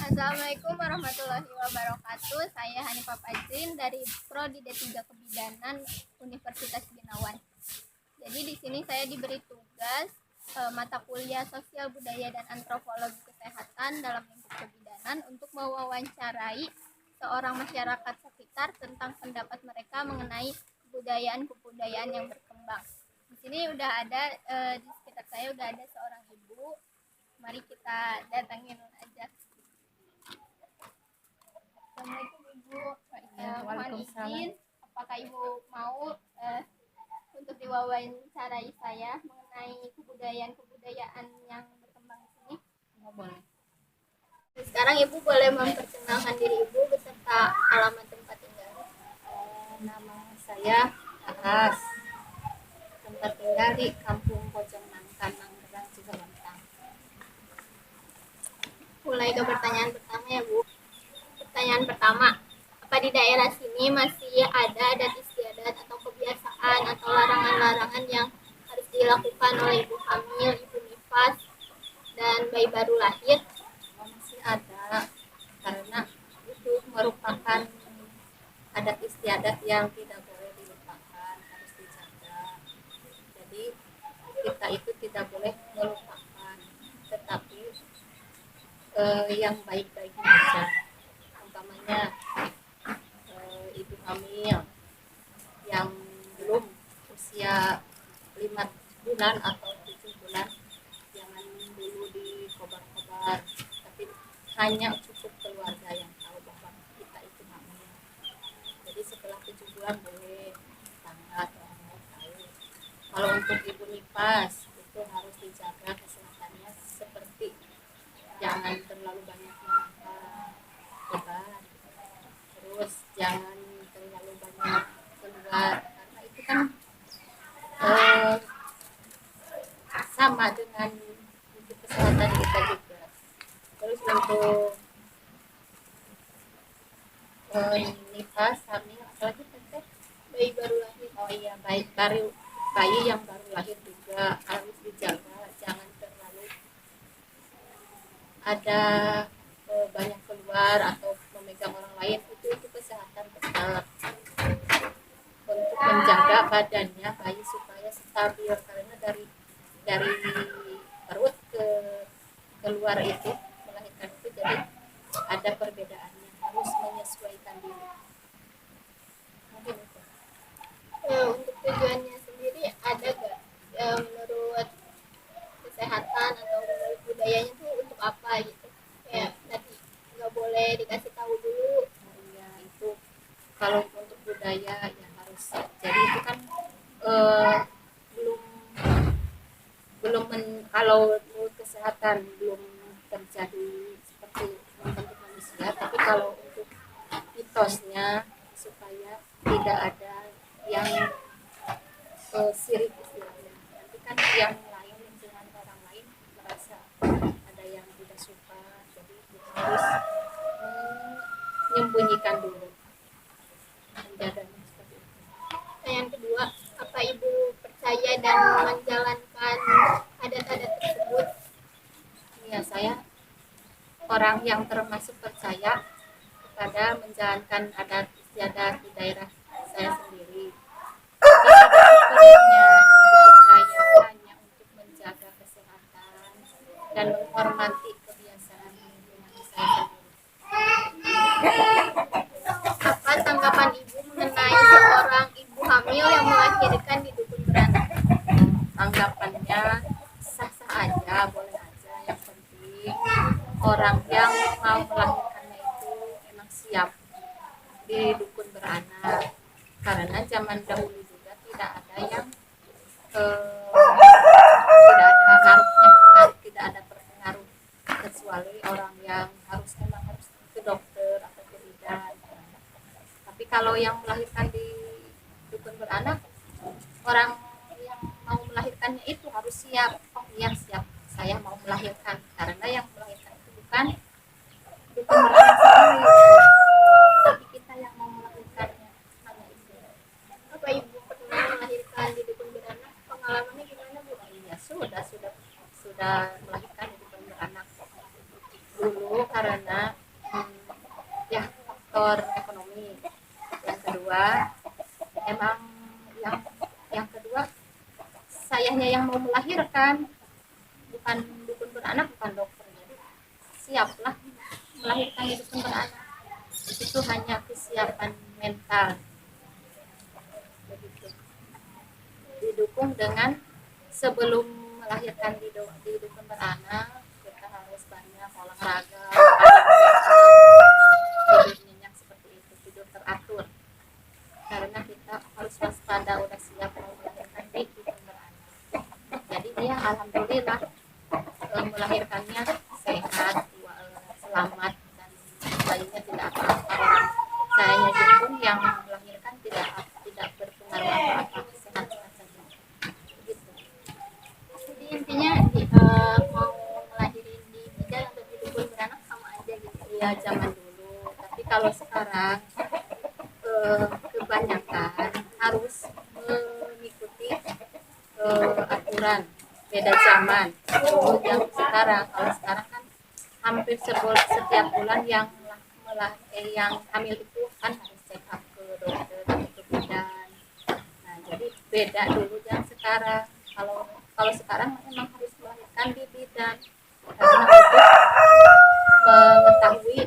Assalamualaikum warahmatullahi wabarakatuh. Saya Hanifah Fajrin dari Prodi D3 Kebidanan Universitas Gunawan. Jadi di sini saya diberi tugas mata kuliah Sosial Budaya dan Antropologi Kesehatan dalam lingkup kebidanan untuk mewawancarai seorang masyarakat sekitar tentang pendapat mereka mengenai kebudayaan yang berkembang. Di sini udah ada di sekitar saya udah ada seorang ibu. Mari kita datangin aja. Assalamualaikum Ibu. Mohon izin, apakah Ibu mau untuk diwawancarai saya mengenai kebudayaan yang berkembang di sini? Boleh. Sekarang Ibu boleh memperkenalkan diri Ibu beserta alamat tempat tinggal. Nama saya Aras. Tempat tinggal di Kampung Pojong Nangkan, Manggerang, Cikalongtang. Mulai ke pertanyaan pertama ya Bu. Pertanyaan pertama, apa di daerah sini masih ada adat istiadat atau kebiasaan atau larangan-larangan yang harus dilakukan oleh ibu hamil, ibu nifas, dan bayi baru lahir? Masih ada, karena itu merupakan adat istiadat yang tidak boleh dilupakan, harus dijaga. Jadi kita itu tidak boleh melupakan, tetapi yang baik-baik saja. Umpamanya ibu hamil yang belum usia 5 bulan atau 7 bulan jangan dulu dikobar-kobar, tapi hanya cukup keluarga yang tahu bahwa kita itu hamil. Jadi setelah 7 bulan boleh tetangga atau orang lain tahu. Kalau untuk ibu nifas itu harus dijaga kesehatannya, seperti jangan terlalu banyak makan obat, terus jangan terlalu banyak keluar, karena itu kan sama dengan untuk kesehatan kita juga. Terus untuk nifas hamil, apalagi teteh Bayi baru lahir. oh iya, bayi yang baru lahir juga harus dijaga, jangan terlalu ada banyak keluar atau memegang orang lain. Itu kesehatan tetap untuk menjaga badannya bayi supaya stabil, karena dari perut ke keluar itu melahirkan itu, jadi ada perbedaannya, harus menyesuaikan diri. Mungkin itu. Untuk tujuannya sendiri ada gak menurut kesehatan atau menurut budayanya tuh untuk apa gitu? Kayak tadi nggak boleh dikasih tahu dulu. Ya itu kalau untuk budaya ya harus, jadi itu kan belum belum kalau menurut kesehatan belum terjadi seperti membentuk manusia, tapi kalau untuk mitosnya supaya tidak ada yang sirik istilahnya, nanti kan yang lain, lingkungan orang lain merasa ada yang tidak suka, jadi kita harus menyembunyikan dulu, menjaganya seperti itu. Yang kedua, apa Ibu percaya dan menjalankan adat-adat tersebut? Ya, saya orang yang termasuk percaya kepada menjalankan adat istiadat di daerah saya sendiri. Tapi pada sepenuhnya percaya hanya untuk menjaga kesehatan dan menghormati kebiasaan lingkungan saya sendiri. Apa tanggapan Ibu mengenai seorang ibu hamil yang melahirkan di dukun beranak? Tanggapannya sah-sah aja, boleh aja. Yang penting orang yang mau melahirkannya itu emang siap di dukun beranak, karena zaman dahulu juga tidak ada yang tidak ada ngaruhnya, tidak ada pengaruh, kecuali orang yang memang harus ke dokter atau ke bidan. Tapi kalau yang melahirkan di dukun beranak, orang yang mau melahirkannya itu harus siap. Oh iya, siap, saya mau melahirkan, karena yang melahirkan itu bukan dukun beranak sendiri, tapi kita yang mau melahirkannya, hanya itu. Apa Ibu pernah melahirkan di dukun beranak? Pengalamannya gimana Bu? Oh iya, sudah melahirkan di dukun beranak dulu, karena karena ya faktor ekonomi. Yang kedua, emang yang kedua sayanya yang mau melahirkan, bukan dukun beranak, bukan dokter. Jadi siaplah melahirkan di dukun beranak. Itu hanya kesiapan mental. Begitu. Didukung dengan sebelum melahirkan di dukun beranak, kita harus banyak olahraga, tidur nyenyak seperti itu, tidur teratur. Karena kita harus waspada, udah siap mau melahirkan di dukun beranak. Jadi dia alhamdulillah melahirkannya sehat, selamat, dan bayinya tidak apa-apa. Sayanya pun yang melahirkan tidak berpengaruh apa-apa, sehat-sehat saja. Begitu. Jadi intinya mau ngelahirin di bidan atau di dukun beranak sama aja gitu. Iya, zaman dulu. Tapi kalau sekarang kebanyakan harus mengikuti aturan, beda zaman dulu yang sekarang. Kalau sekarang kan hampir setiap bulan yang hamil itu kan harus check up ke dokter atau ke bidan. Nah, jadi beda dulu yang sekarang. Kalau sekarang memang harus melahirkan di bidan karena untuk mengetahui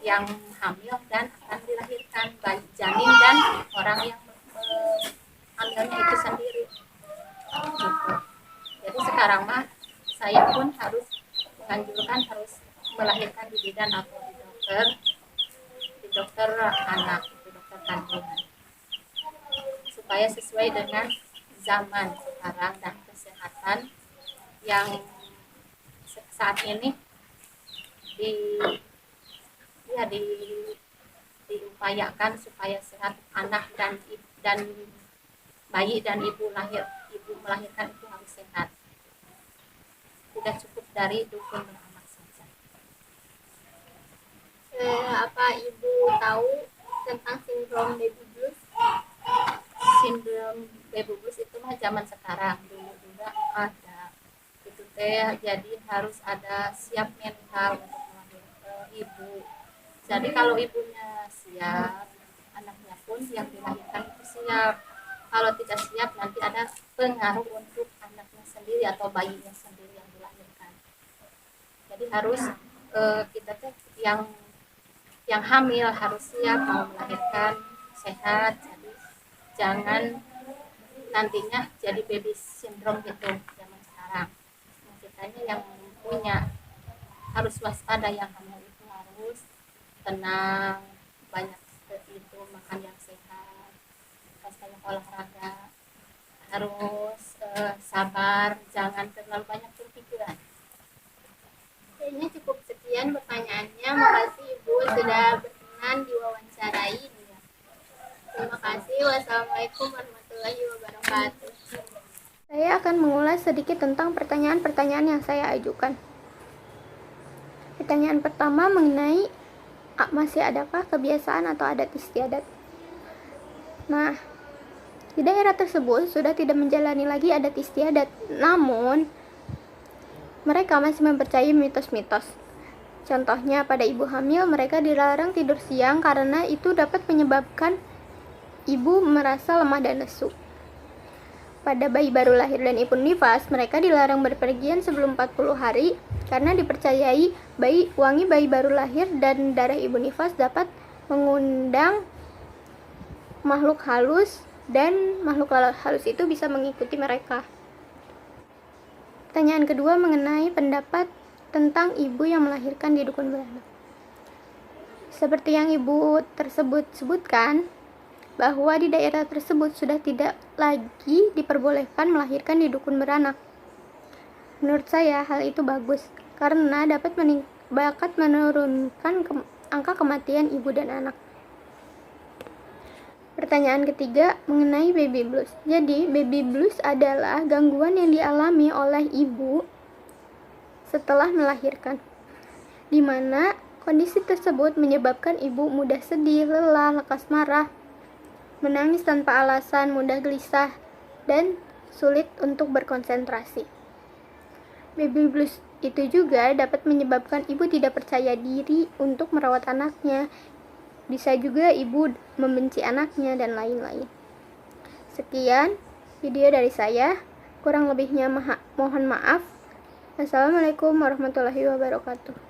yang hamil dan akan dilahirkan, baik janin dan orang yang hamilnya itu sendiri. Gitu. Jadi sekarang mah saya pun harus menganjurkan harus melahirkan di bidan atau di dokter anak, di dokter kandungan, supaya sesuai dengan zaman sekarang dan kesehatan yang saat ini diupayakan supaya sehat anak dan bayi dan ibu melahirkan itu harus sehat. Tidak cukup dari dukun beranak saja. Apa ibu tahu tentang sindrom baby blues? Sindrom baby blues itu mah zaman sekarang, dulu juga ada. Itu teh jadi harus ada siap mental untuk melahirkan ibu. Jadi kalau ibunya siap, anaknya pun yang dilahirkan itu siap. Kalau tidak siap nanti ada pengaruh untuk anaknya sendiri atau bayinya sendiri yang dilahirkan. Jadi harus kita tuh yang hamil harus siap mau melahirkan sehat. Jadi jangan nantinya jadi baby syndrome gitu zaman sekarang. Nah, kitanya yang punya harus waspada, yang hamil itu harus tenang, banyak seperti itu, makan yang sehat, banyak olahraga, harus sabar, jangan terlalu banyak berpikiran. Kayaknya cukup sekian pertanyaannya. Makasih Ibu sudah berkenan diwawancarai. Terima kasih. Wassalamualaikum warahmatullahi wabarakatuh. Saya akan mengulas sedikit tentang pertanyaan-pertanyaan yang saya ajukan. Pertanyaan pertama mengenai masih adakah kebiasaan atau adat istiadat. Nah, di daerah tersebut sudah tidak menjalani lagi adat istiadat, namun mereka masih mempercayai mitos-mitos. Contohnya pada ibu hamil, mereka dilarang tidur siang karena itu dapat menyebabkan ibu merasa lemah dan lesu. Pada bayi baru lahir dan ibu nifas, mereka dilarang berpergian sebelum 40 hari karena dipercayai wangi bayi baru lahir dan darah ibu nifas dapat mengundang makhluk halus dan makhluk halus itu bisa mengikuti mereka. Pertanyaan kedua mengenai pendapat tentang ibu yang melahirkan di dukun beranak. Seperti yang ibu tersebut sebutkan, bahwa di daerah tersebut sudah tidak lagi diperbolehkan melahirkan di dukun beranak. Menurut saya hal itu bagus karena dapat menurunkan angka kematian ibu dan anak. Pertanyaan ketiga mengenai baby blues. Jadi, baby blues adalah gangguan yang dialami oleh ibu setelah melahirkan, di mana kondisi tersebut menyebabkan ibu mudah sedih, lelah, lekas marah, menangis tanpa alasan, mudah gelisah, dan sulit untuk berkonsentrasi. Baby blues Itu juga dapat menyebabkan ibu tidak percaya diri untuk merawat anaknya. Bisa juga ibu membenci anaknya dan lain-lain. Sekian video dari saya. Kurang lebihnya mohon maaf. Assalamualaikum warahmatullahi wabarakatuh.